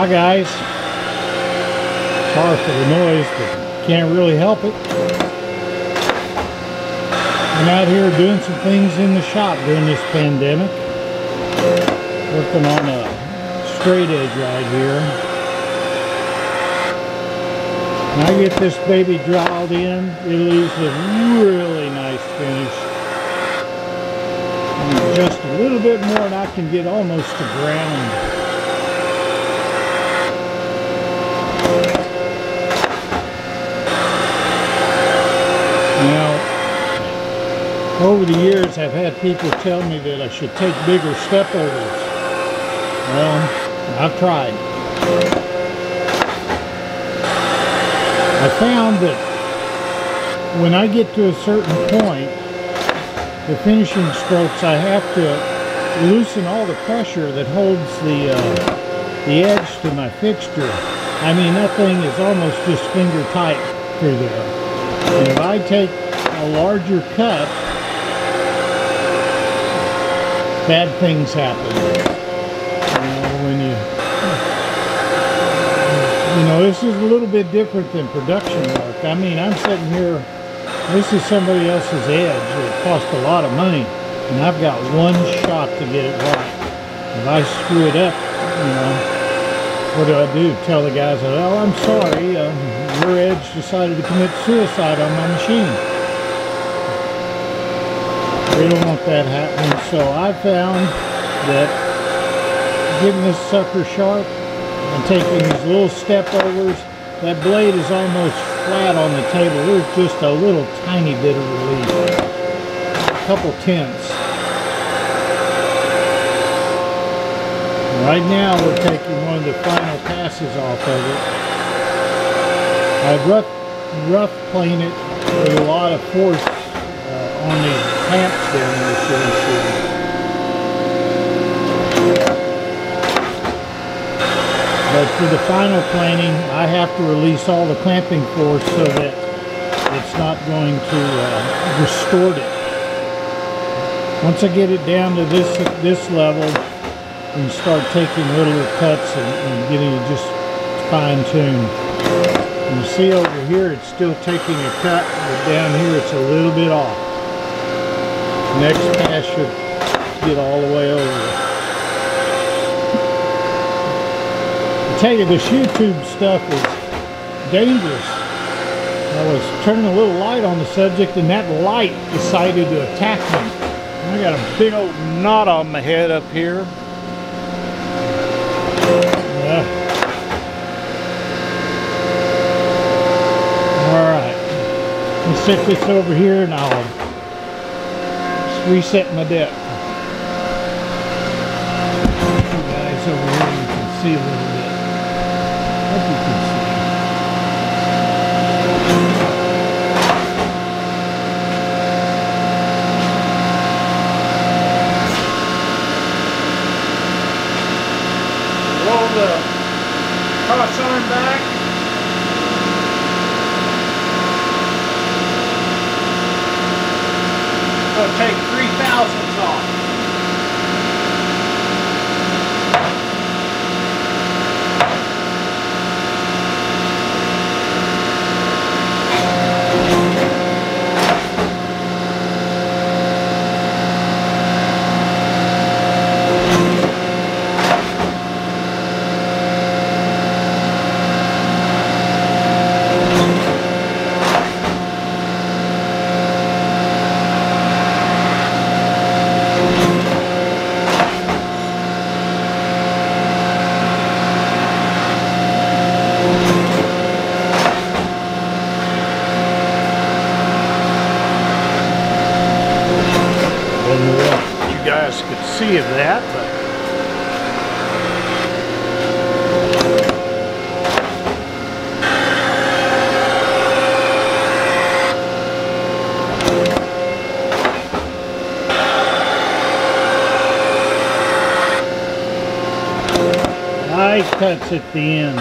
Hi guys, sorry for the noise, but can't really help it. I'm out here doing some things in the shop during this pandemic, working on a straight edge right here. When I get this baby dialed in, it leaves a really nice finish. And just a little bit more and I can get almost to ground. Now, over the years I've had people tell me that I should take bigger step overs. Well, I've tried. I found that when I get to a certain point, the finishing strokes, I have to loosen all the pressure that holds the edge to my fixture. I mean, that thing is almost just finger tight through there. And if I take a larger cut, bad things happen. You know, this is a little bit different than production work. I mean, I'm sitting here, this is somebody else's edge. It cost a lot of money, and I've got one shot to get it right. If I screw it up, you know, what do? Tell the guys, oh, I'm sorry, your edge decided to commit suicide on my machine. We don't want that happening, so I found that getting this sucker sharp and taking these little step overs, that blade is almost flat on the table. There's just a little tiny bit of relief, a couple tenths. Right now we're taking one of the final passes off of it. I've rough planed it with a lot of force on the clamps down there, so you see. But for the final planing, I have to release all the clamping force so that it's not going to distort it. Once I get it down to this level, and start taking littler cuts and getting it just fine-tuned. You see over here, it's still taking a cut, but down here it's a little bit off. Next pass should get all the way over. I tell you, this YouTube stuff is dangerous. I was turning a little light on the subject, and that light decided to attack me. I got a big old knot on my head up here. Alright, let's set this over here and I'll just reset my depth. You guys over here, you can see a little bit. Hope you can see. Roll the cross arm back. I'll take 3/1000ths off. You guys could see of that, but nice cuts at the end.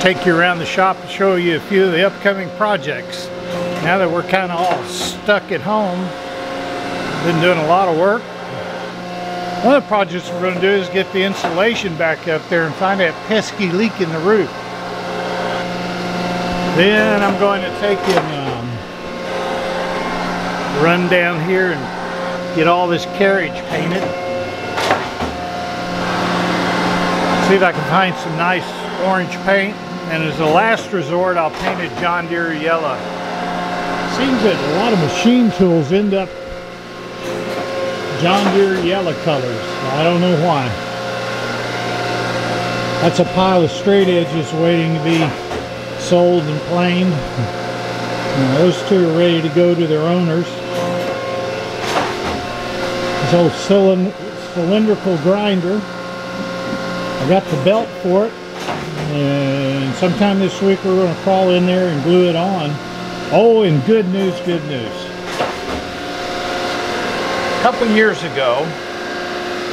take you around the shop and show you a few of the upcoming projects. Now that we're kind of all stuck at home, been doing a lot of work. One of the projects we're going to do is get the insulation back up there and find that pesky leak in the roof. Then I'm going to take and run down here and get all this carriage painted. See if I can find some nice orange paint. And as a last resort, I'll paint it John Deere yellow. Seems that a lot of machine tools end up John Deere yellow colors. I don't know why. That's a pile of straight edges waiting to be sold and planed. And those two are ready to go to their owners. This old cylindrical grinder. I got the belt for it. And sometime this week we're going to crawl in there and glue it on. Oh, and good news, good news. A couple years ago,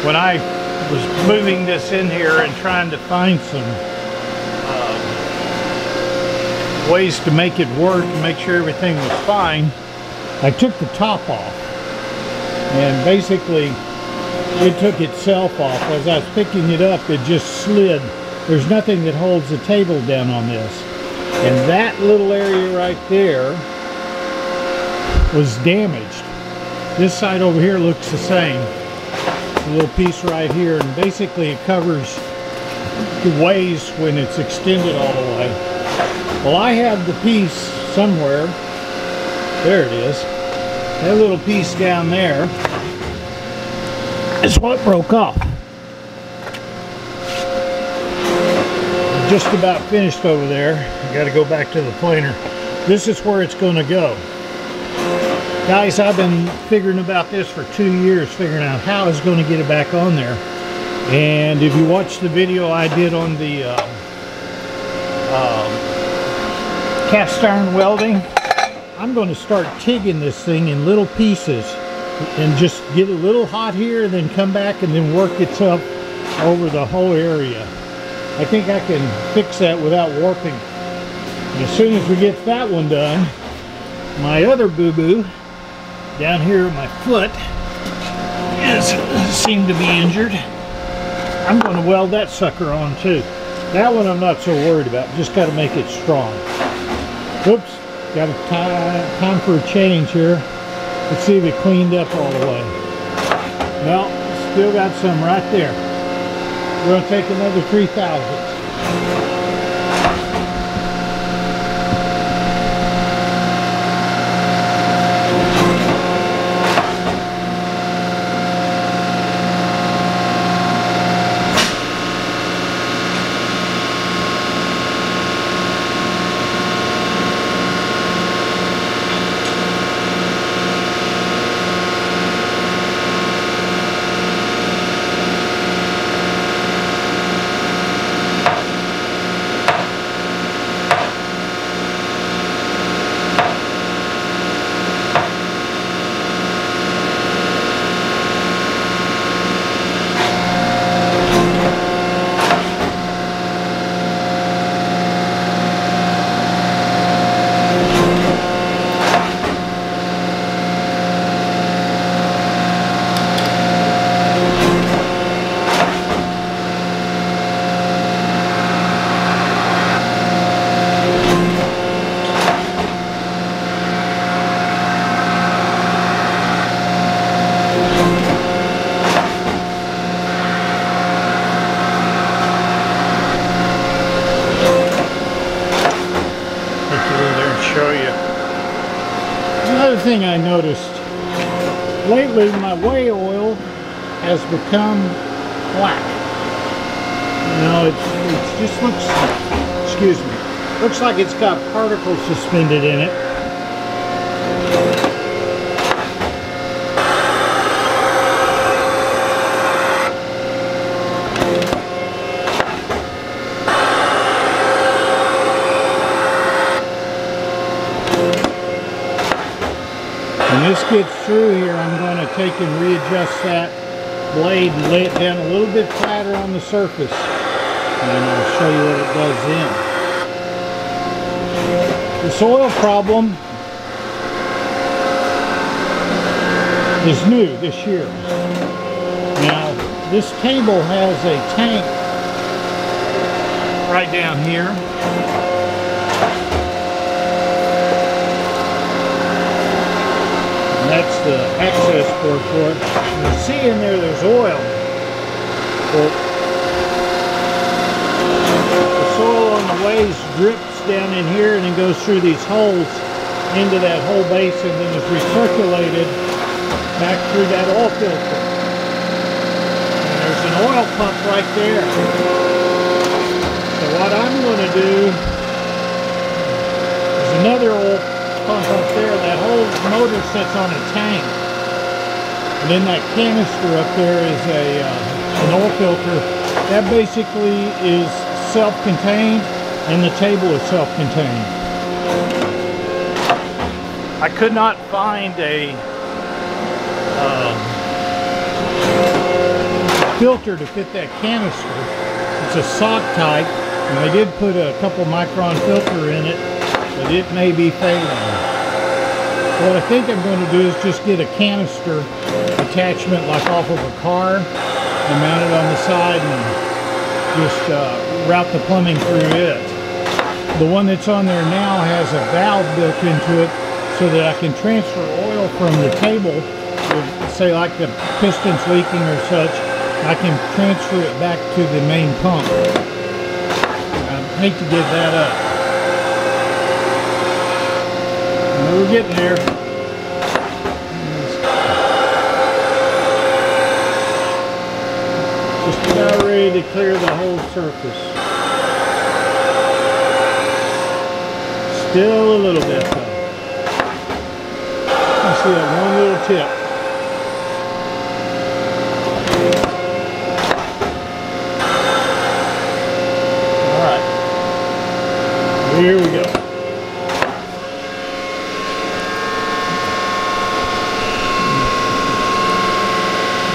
when I was moving this in here and trying to find some ways to make it work and make sure everything was fine, I took the top off. And basically, it took itself off. As I was picking it up, it just slid. There's nothing that holds the table down on this. And that little area right there was damaged. This side over here looks the same. A little piece right here, and basically it covers the ways when it's extended all the way. Well, I have the piece somewhere. There it is. That little piece down there is what broke off. Just about finished over there. I got to go back to the planer. This is where it's going to go. Guys, I've been figuring about this for 2 years, figuring out how I was going to get it back on there. And if you watch the video I did on the cast iron welding, I'm going to start tigging this thing in little pieces and just get a little hot here and then come back and then work itself over the whole area. I think I can fix that without warping. And as soon as we get that one done, my other boo-boo down here at my foot seemed to be injured. I'm going to weld that sucker on too. That one I'm not so worried about. Just got to make it strong. Oops, got time for a change here. Let's see if it cleaned up all the way. Well, still got some right there. We're going to take another 3,000. Another thing I noticed, lately my whey oil has become black. You know, it just looks, excuse me, looks like it's got particles suspended in it. When this gets through here, I'm going to take and readjust that blade and lay it down a little bit flatter on the surface. And I'll show you what it does then. This oil problem is new this year. Now, this table has a tank right down here. And that's the access port for it. You see in there's oil. Well, the soil on the ways drips down in here and then goes through these holes into that whole basin and then is recirculated back through that oil filter. And there's an oil pump right there. So what I'm going to do is another oil pump up there. That whole motor sits on a tank. And then that canister up there is an oil filter. That basically is self-contained, and the table is self-contained. I could not find a filter to fit that canister. It's a sock type, and I did put a couple micron filter in it, but it may be failing. What I think I'm going to do is just get a canister attachment like off of a car and mount it on the side and just route the plumbing through it. The one that's on there now has a valve built into it so that I can transfer oil from the table, say like the piston's leaking or such, I can transfer it back to the main pump. I hate to give that up. But we're getting there. Just about ready to clear the whole surface. Still a little bit though. I see that one little tip. Alright. Here we go.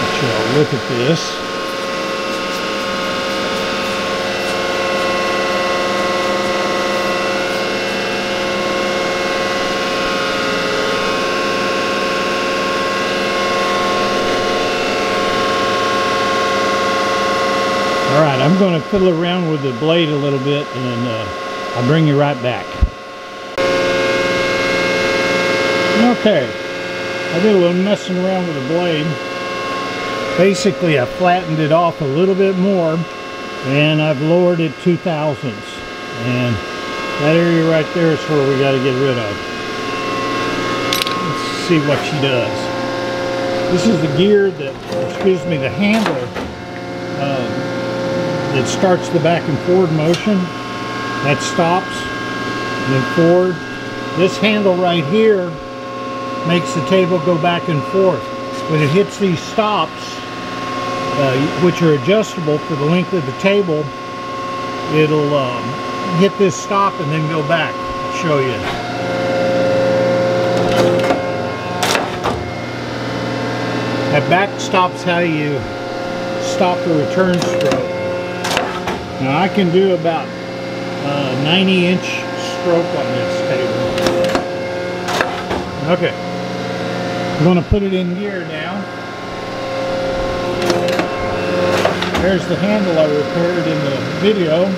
Let y'all look at this. Alright, I'm going to fiddle around with the blade a little bit and I'll bring you right back. Okay, I did a little messing around with the blade. Basically, I flattened it off a little bit more and I've lowered it 2 thousandths. And that area right there is where we got to get rid of. Let's see what she does. This is the gear that, excuse me, the handle that starts the back and forward motion. That stops, and then forward. This handle right here makes the table go back and forth. When it hits these stops, which are adjustable for the length of the table, it'll hit this stop and then go back. I'll show you. That back stop's how you stop the return stroke. Now I can do about 90-inch stroke on this table. Okay, I'm going to put it in gear now. There's the handle I repaired in the video.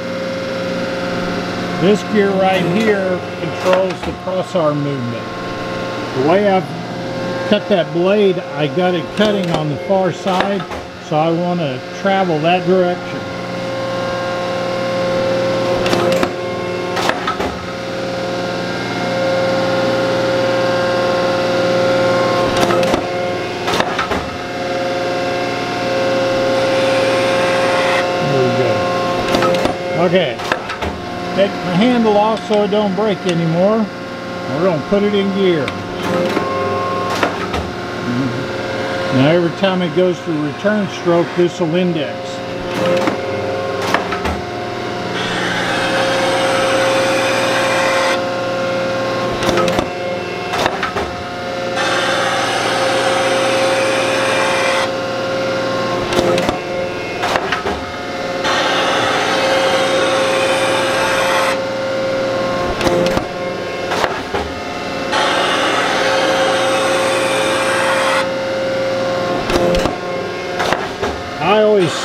This gear right here controls the crossarm movement. The way I've cut that blade, I got it cutting on the far side, so I want to travel that direction. Okay, take my handle off so it don't break anymore. We're going to put it in gear. Now every time it goes to return stroke, this will index.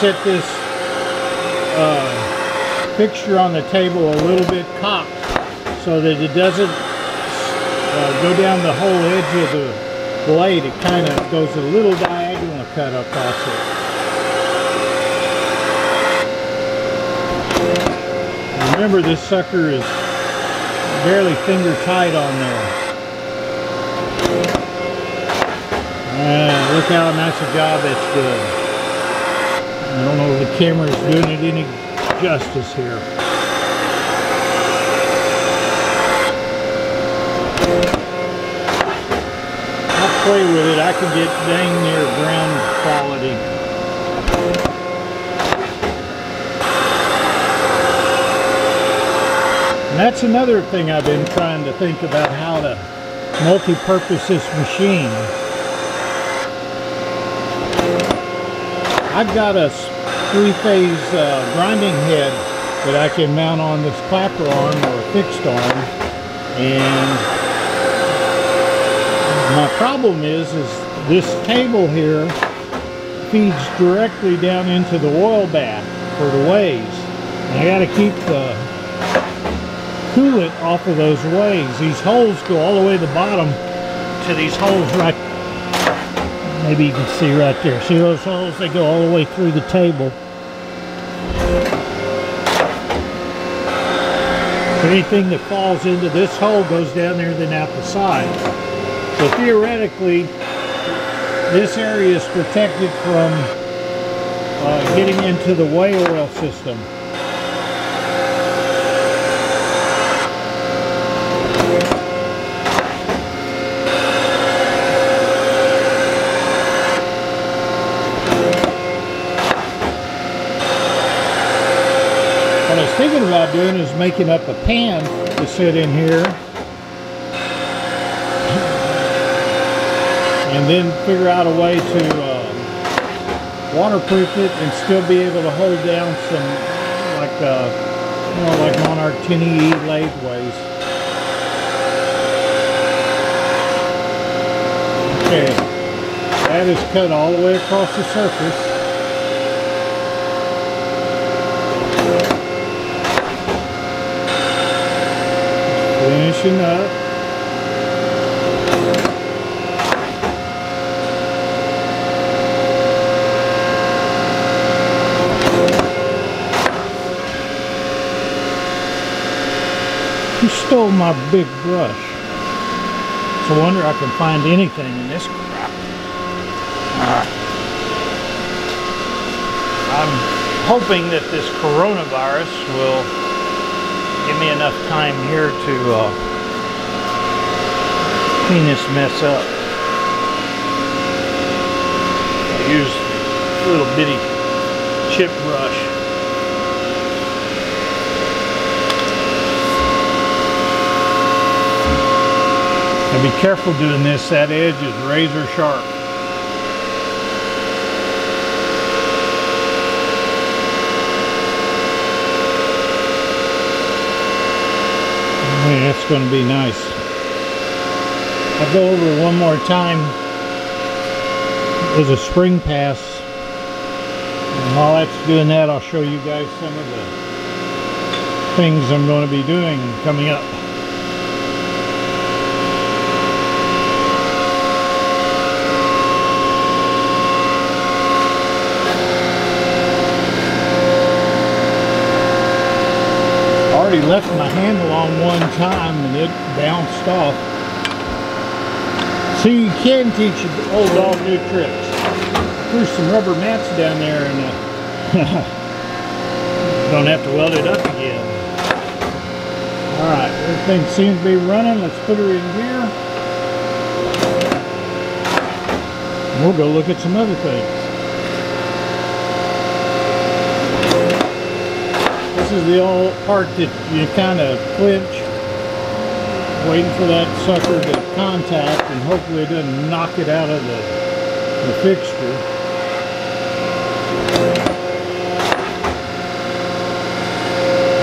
set this fixture on the table a little bit cocked so that it doesn't go down the whole edge of the blade. It kind of goes a little diagonal cut across it. Remember, this sucker is barely finger tight on there. Look how nice a job it's doing. I don't know if the camera is doing it any justice here. I'll play with it. I can get dang near ground quality. And that's another thing I've been trying to think about, how to multi-purpose this machine. I've got a three-phase grinding head that I can mount on this clapper arm or fixed arm, and my problem is this table here feeds directly down into the oil bath for the ways. And I got to keep the coolant off of those ways. These holes go all the way to the bottom to these holes right. Maybe you can see right there. See those holes? They go all the way through the table. Anything that falls into this hole goes down there and then out the side. So theoretically, this area is protected from getting into the way oil system. What I was thinking about doing is making up a pan to sit in here and then figure out a way to waterproof it and still be able to hold down some, like you know, like Monarch 10E latheways. Okay, that is cut all the way across the surface. Finishing up. Who stole my big brush? It's a wonder I can find anything in this crap. I'm hoping that this coronavirus will give me enough time here to clean this mess up. I use a little bitty chip brush. Now be careful doing this. That edge is razor sharp. That's going to be nice. I'll go over it one more time. There's a spring pass, and while that's doing that, I'll show you guys some of the things I'm going to be doing coming up. Already left my handle on one time and it bounced off. So you can teach an old dog new tricks. Threw some rubber mats down there and don't have to weld it up again. Alright, everything seems to be running. Let's put her in here. And we'll go look at some other things. This is the old part that you kind of clinch, waiting for that sucker to contact, and hopefully it doesn't knock it out of the fixture.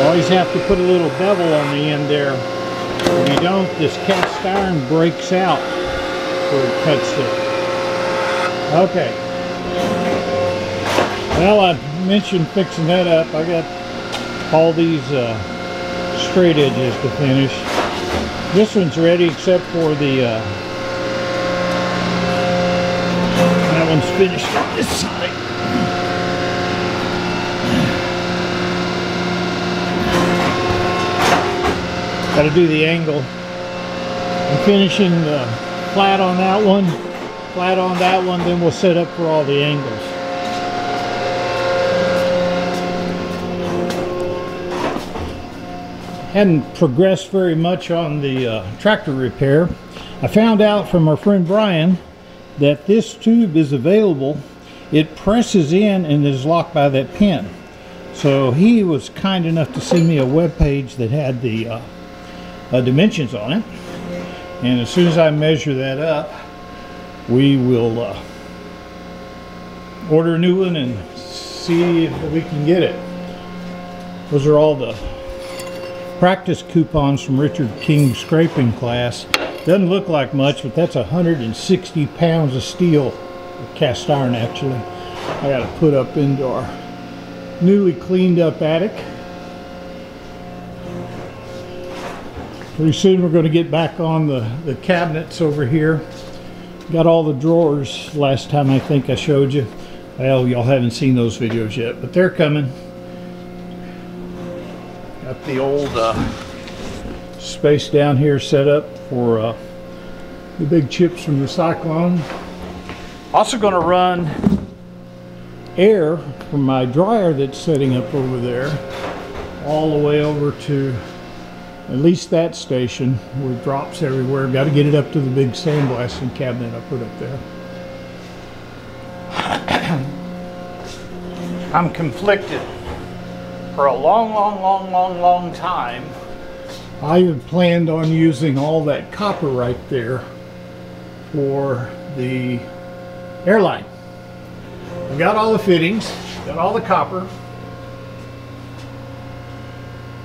Always have to put a little bevel on the end there. If you don't, this cast iron breaks out where it cuts it. Okay. Well, mention fixing that up. I got all these straight edges to finish. This one's ready except for the that one's finished on this side. Got to do the angle. I'm finishing the flat on that one, flat on that one, then we'll set up for all the angles. Hadn't progressed very much on the tractor repair. I found out from our friend Brian that this tube is available. It presses in and is locked by that pin. So he was kind enough to send me a web page that had the dimensions on it. And as soon as I measure that up, we will order a new one and see if we can get it. Those are all the practice coupons from Richard King's scraping class. Doesn't look like much, but that's 160 pounds of steel, cast iron actually. I got to put up into our newly cleaned up attic. Pretty soon we're going to get back on the cabinets over here. Got all the drawers last time I think I showed you. Well, y'all haven't seen those videos yet, but they're coming. Got the old space down here set up for the big chips from the cyclone. Also going to run air from my dryer that's setting up over there all the way over to at least that station with drops everywhere. Got to get it up to the big sandblasting cabinet I put up there. I'm conflicted. For a long time, I had planned on using all that copper right there for the airline. I got all the fittings, got all the copper,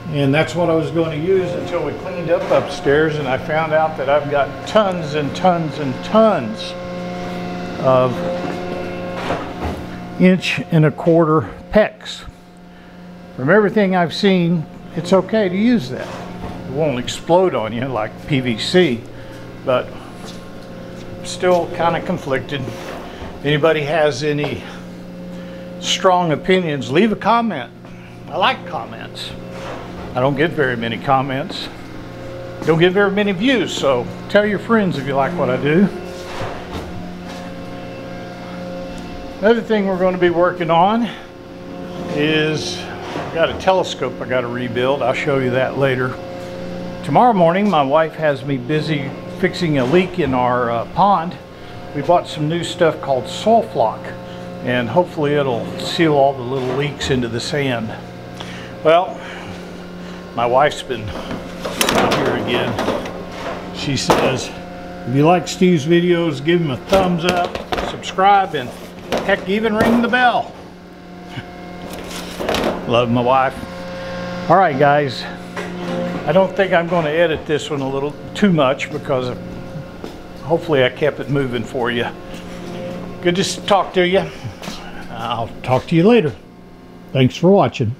and that's what I was going to use until we cleaned up upstairs, and I found out that I've got tons and tons and tons of 1.25" PEX. From everything I've seen, it's okay to use that. It won't explode on you like PVC, but still kind of conflicted. If anybody has any strong opinions, leave a comment. I like comments. I don't get very many comments. Don't get very many views, so tell your friends if you like what I do. Another thing we're going to be working on is I've got a telescope I got to rebuild. I'll show you that later. Tomorrow morning, my wife has me busy fixing a leak in our pond. We bought some new stuff called Soil Flock, and hopefully it'll seal all the little leaks into the sand. Well, my wife's been out here again. She says, if you like Steve's videos, give him a thumbs up, subscribe, and heck, even ring the bell. Love my wife. All right, guys. I don't think I'm going to edit this one a little too much because hopefully I kept it moving for you. Good to talk to you. I'll talk to you later. Thanks for watching.